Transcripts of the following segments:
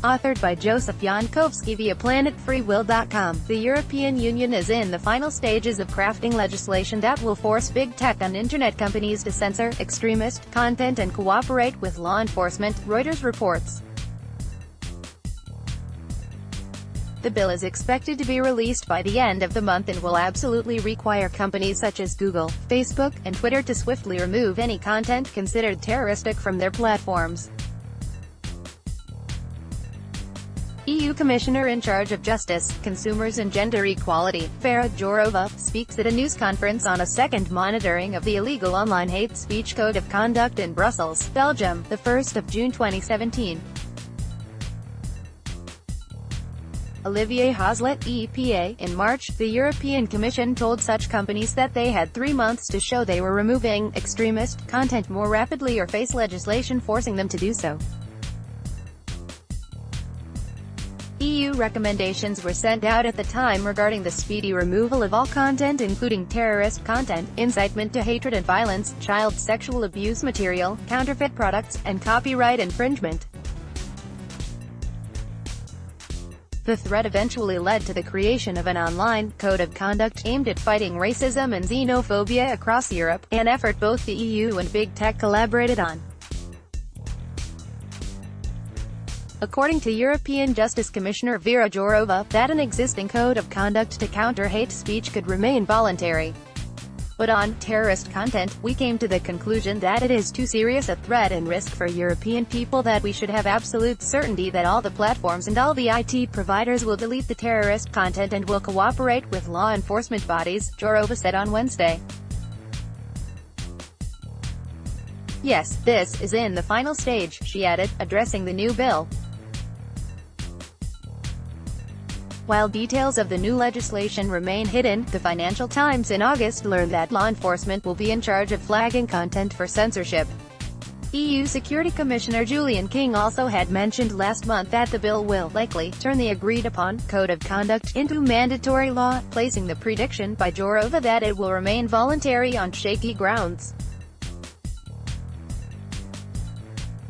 Authored by Joseph Jankowski via planetfreewill.com, the European Union is in the final stages of crafting legislation that will force big tech and internet companies to censor extremist content and cooperate with law enforcement, Reuters reports. The bill is expected to be released by the end of the month and will absolutely require companies such as Google, Facebook, and Twitter to swiftly remove any content considered terroristic from their platforms. EU Commissioner in charge of Justice, Consumers and Gender Equality, Vera Jourova, speaks at a news conference on a second monitoring of the illegal online hate speech code of conduct in Brussels, Belgium, the 1st of June 2017. Olivier Hoslet, EPA, in March, the European Commission told such companies that they had 3 months to show they were removing extremist content more rapidly or face legislation forcing them to do so. EU recommendations were sent out at the time regarding the speedy removal of all content including terrorist content, incitement to hatred and violence, child sexual abuse material, counterfeit products, and copyright infringement. The threat eventually led to the creation of an online code of conduct aimed at fighting racism and xenophobia across Europe, an effort both the EU and big tech collaborated on. According to European Justice Commissioner Vera Jourova, that an existing code of conduct to counter hate speech could remain voluntary. But on terrorist content, we came to the conclusion that it is too serious a threat and risk for European people that we should have absolute certainty that all the platforms and all the IT providers will delete the terrorist content and will cooperate with law enforcement bodies, Jourova said on Wednesday. Yes, this is in the final stage, she added, addressing the new bill. While details of the new legislation remain hidden, the Financial Times in August learned that law enforcement will be in charge of flagging content for censorship. EU Security Commissioner Julian King also had mentioned last month that the bill will likely turn the agreed-upon code of conduct into mandatory law, placing the prediction by Jourova that it will remain voluntary on shaky grounds.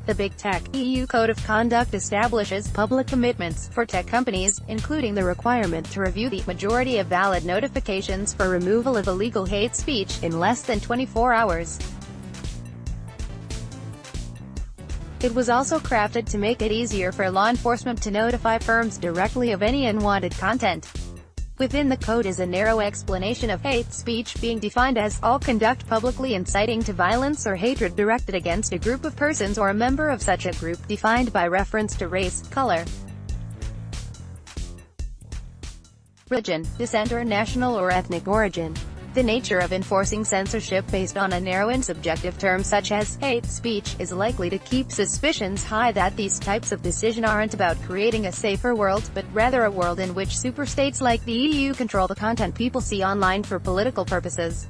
The Big Tech EU Code of Conduct establishes public commitments for tech companies, including the requirement to review the majority of valid notifications for removal of illegal hate speech in less than 24 hours. It was also crafted to make it easier for law enforcement to notify firms directly of any unwanted content. Within the code is a narrow explanation of hate speech being defined as all conduct publicly inciting to violence or hatred directed against a group of persons or a member of such a group defined by reference to race, color, religion, descent or national or ethnic origin. The nature of enforcing censorship based on a narrow and subjective term such as hate speech is likely to keep suspicions high that these types of decisions aren't about creating a safer world, but rather a world in which superstates like the EU control the content people see online for political purposes.